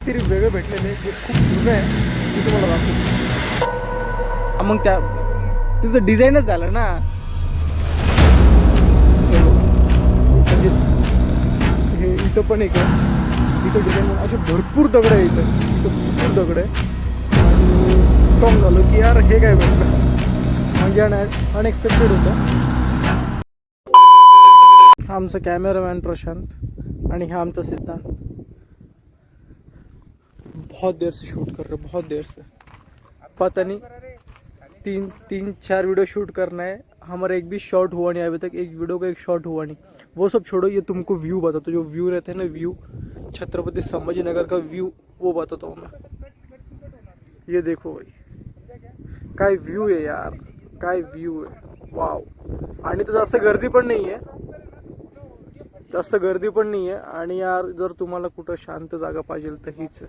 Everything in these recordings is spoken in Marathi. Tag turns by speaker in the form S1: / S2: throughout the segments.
S1: तरी वेगळे भेटलेले जे खूप जुनं आहे मी तुम्हाला दाखवतो. मग त्या तिचं डिझाईनच झालं ना. हे इथं पण एक आहे, इथं डिझाईन असे भरपूर दगड आहे. इथं भरपूर दगड आहे. आणि टॉक झालं की यार हे काय भेटलं, म्हणजे अनएक्सपेक्टेड होतं. हा आमचा कॅमेरामॅन प्रशांत आणि हा आमचा सिद्धांत. बहुत देर से शूट कर रहे, बहुत देर से, पता नहीं 3-4 वीडियो शूट करना है हमारा. एक भी शॉट हुआ नहीं अभी तक, एक वीडियो का एक शॉट हुआ नहीं. वो सब छोड़ो, ये तुमको व्यू बताता, जो व्यू रहते हैं ना, व्यू छत्रपति संभाजीनगर का व्यू वो बताता हूँ मैं. ये देखो भाई, काय व्यू आहे यार, काय व्यू आहे, वाव. आणि तर जास्त गर्दी पण नाही आहे, जास्त गर्दी पण नाही आहे. आणि यार जर तुम्हाला कुठं शांत जागा पाहिजे तर हीच आहे.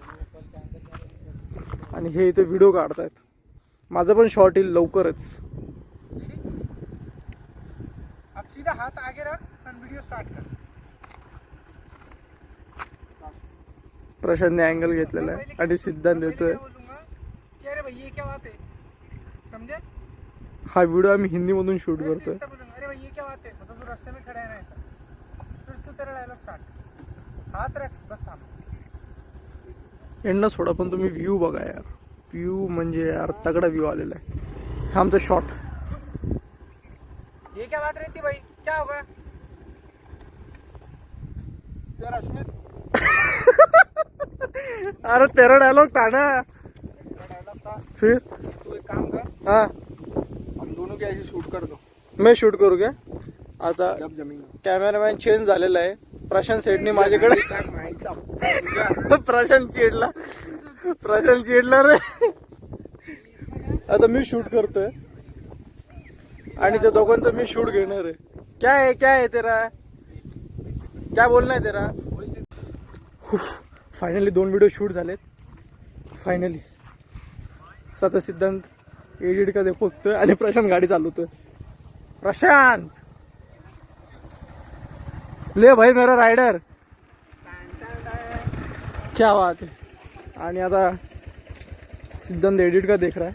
S1: आणि हे इथे व्हिडिओ काढतायत. माझं पण शॉट येईल लवकरच.
S2: अब सीधा हाथ आगे रख और वीडियो स्टार्ट कर.
S1: प्रशांतने अँगल घेतलेला आहे आणि सिद्धांत देतोय.
S2: अरे भाई ये क्या बात है, समझे?
S1: हा व्हिडिओ आम्ही हिंदी मधून शूट करतोय.
S2: अरे भाई ये क्या बात है, मतलब तू रास्ते में खड़ा है ना ऐसा. फिर तू तेरा डायलॉग स्टार्ट, हाथ रख बस सामने.
S1: यांना सोडा, पण तुम्ही व्ह्यू बघा यार. व्ह्यू म्हणजे यार तगडा व्ह्यू आलेला आहे. हा आमचा शॉट.
S2: ये क्या बात रहती भाई, क्या होगा तेरा सुमित?
S1: अरे तेरा डायलॉग था ना.
S2: डायलॉग था.
S1: फिर
S2: तू एक काम कर,
S1: हाँ
S2: हम दोनों की ऐसी शूट कर दो.
S1: मैं शूट करू क्या आता.
S2: जब जमीन
S1: कॅमेरामॅन चेंज झालेला आहे. प्रशांत सेठने माझ्याकडे प्रशांत चिडला रे. आता मी शूट करतोय आणि त्या दोघांचं मी शूट घेणार आहे. क्या है तेरा, क्या बोलना है तेरा. फायनली 2 व्हिडिओ शूट झालेत. फायनली आता सिद्धांत एडिट का देखतोय आणि प्रशांत गाडी चालवतोय. प्रशांत ले भाई मेरा राइडर, क्या बात है. आणि आता सिद्धांत एडिट का देख रहा है.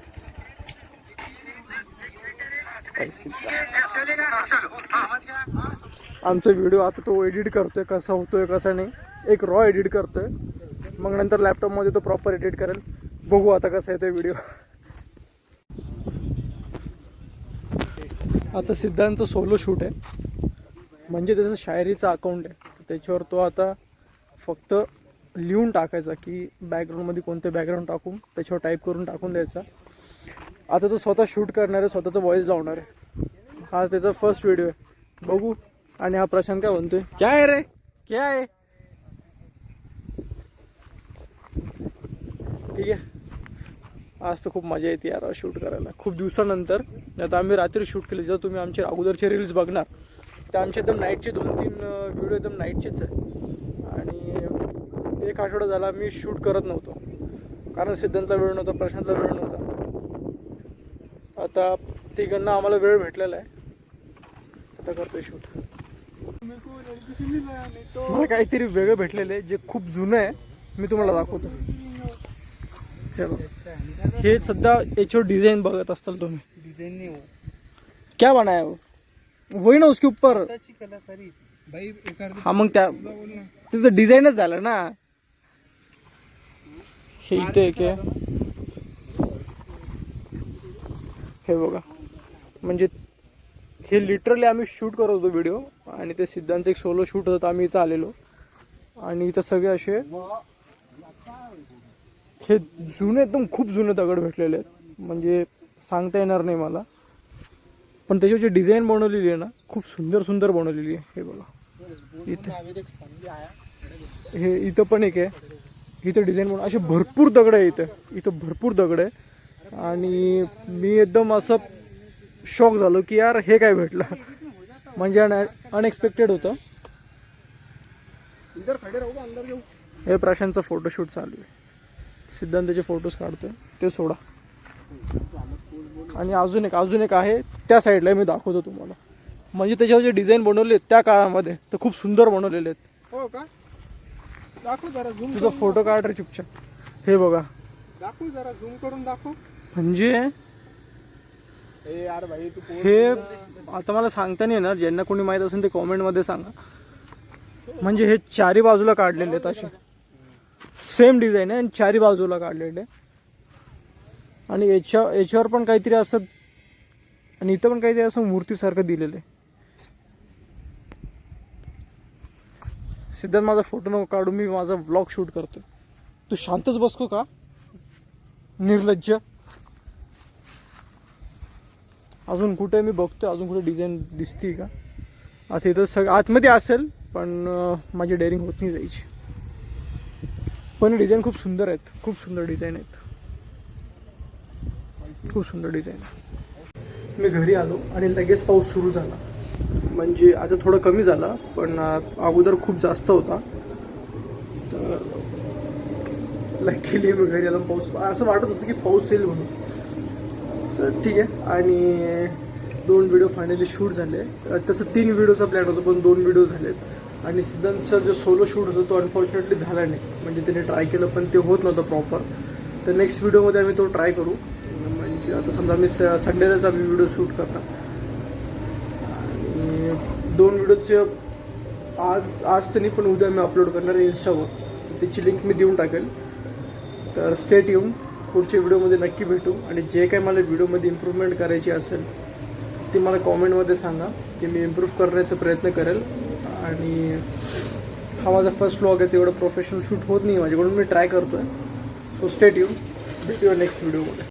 S1: आमचा व्हिडिओ आता तो एडिट करतोय, कसा होतोय कसा नाही. एक रॉ एडिट करतोय, मग नंतर लॅपटॉप मध्ये तो प्रॉपर एडिट करेल. बघू आता कसा येतोय व्हिडिओ. आता सिद्धांतचं सोलो शूट आहे, म्हणजे त्याचं शायरीचा अकाउंट आहे. त्याच्यावर तो आता फक्त लिहून टाकायचा की बॅकग्राऊंडमध्ये कोणते बॅकग्राऊंड टाकून त्याच्यावर टाईप करून टाकून द्यायचा. आता तो स्वतः शूट करणार आहे, स्वतःचा व्हॉइस लावणार आहे. हा त्याचा फर्स्ट व्हिडिओ आहे, बघू. आणि हा प्रशांत काय म्हणतोय, क्या आहे रे, क्या आहे. ठीक आहे. आज तर खूप मजा येते यार शूट करायला, खूप दिवसानंतर. आता आम्ही रात्री शूट केले. जर तुम्ही आमचे अगोदरचे रील्स बघणार तर आमचे एकदम नाईटचे 2-3 व्हिडिओ एकदम नाईटचेच आहे. आणि 1 आठवडा झाला मी शूट करत नव्हतो, कारण सिद्धांतला वेळ नव्हता, प्रशांतला वेळ नव्हता. आता तिघांना आम्हाला वेळ भेटलेला आहे, आता करतोय शूट. मला काहीतरी वेगळं भेटलेलं आहे जे खूप जुनं आहे, मी तुम्हाला दाखवतो. हे सध्या याच्यावर डिझाइन बघत असताल तुम्ही.
S2: डिजाइन नहीं हो,
S1: क्या बनाया वो, वही ना उसके ऊपर.
S2: कलाकारी भाई एक
S1: हा मग त्या तिचं डिझाईनच झालं ना. हे इथे एक आहे, हे बघा. म्हणजे हे लिटरली आम्ही शूट करत होतो व्हिडिओ, आणि ते सिद्धांचं एक सोलो शूट होतं. आम्ही इथं आलेलो आणि इथं सगळे असे हे जुने, एकदम खूप जुने दगड भेटलेले आहेत. म्हणजे सांगता येणार नाही मला, पण त्याची जी डिझाईन बनवलेली आहे ना, खूप सुंदर सुंदर बनवलेली आहे. हे बघा इथे, हे इथं पण एक आहे. इथं डिझाईन बनव, असे भरपूर दगड आहे इथं भरपूर दगड आहे. आणि मी एकदम असं शॉक झालो की यार हे काय भेटलं, म्हणजे अनएक्सपेक्टेड होतं. हे प्रशांतचं फोटोशूट चालू आहे. सिद्धांताचे फोटोज काढतोय, ते सोडा. आणि अजून एक आहे त्या साईडला, मी दाखवतो तुम्हाला. म्हणजे त्याच्यावर जे डिझाईन बनवले त्या काळामध्ये तर खूप सुंदर बनवलेले आहेत.
S2: हो का. दाखव जरा झूम
S1: तुझा फोटो काढ रे चुपचाप. हे बघा
S2: दाखव जरा झूम करून दाखव.
S1: म्हणजे
S2: ए यार भाई तू
S1: हे आता मला सांगता नाही येणार, ज्यांना कोणी माहीत असेल ते कॉमेंटमध्ये सांगा. म्हणजे हे चारी बाजूला काढलेले आहेत असे सेम डिझाईन आहे आणि चारी बाजूला काढलेले. आणि याच्यावर पण काहीतरी असं आणि इथं पण काहीतरी असं मूर्तीसारखं दिलेलं आहे. सिद्धार्थ माझा फोटो नको काढू, मी माझा व्लॉग शूट करतो. तू शांतच बसतो का निर्लज्ज. अजून कुठे मी बघतोय, अजून कुठे डिझाईन दिसते का. आता इथं सगळं आतमध्ये असेल पण माझी डेअरिंग होत नाही जायची. पण डिझाईन खूप सुंदर आहेत, खूप सुंदर डिझाईन आहेत, खूप सुंदर डिझाईन. मी घरी आलो आणि लगेच पाऊस सुरू झाला. म्हणजे आता थोडं कमी झाला पण अगोदर खूप जास्त होता. तर लकीली मी घरी आलो, पाऊस असं वाटत होतं की पाऊस येईल म्हणून. तर ठीक आहे. आणि 2 व्हिडिओ फायनली शूट झाले. तसं 3 व्हिडिओचा प्लॅन होता पण 2 व्हिडिओ झालेत. आणि सिद्धांतचा जो सोलो शूट होता तो अनफॉर्च्युनेटली झाला नाही. म्हणजे त्याने ट्राय केलं पण ते होत नव्हतं प्रॉपर. तर नेक्स्ट व्हिडिओमध्ये आम्ही तो ट्राय करू. म्हणजे आता समजा मी संडेलाच आम्ही व्हिडिओ शूट करणार. आणि 2 व्हिडिओचे आज तर नाही पण उद्या मी अपलोड करणार आहे इंस्टावर. त्याची लिंक मी देऊन टाकेल. तर स्टेट येऊन पुढच्या व्हिडिओमध्ये नक्की भेटू. आणि जे काही मला व्हिडिओमध्ये इम्प्रूव्हमेंट करायची असेल ती मला कॉमेंटमध्ये सांगा की मी इम्प्रूव्ह करण्याचा प्रयत्न करेल. आणि हा माझा फर्स्ट व्लॉग आहे, तेवढं प्रोफेशनल शूट होत नाही माझ्याकडून, मी ट्राय करतो आहे. सो स्टेट येऊन भेटूया नेक्स्ट व्हिडिओमध्ये.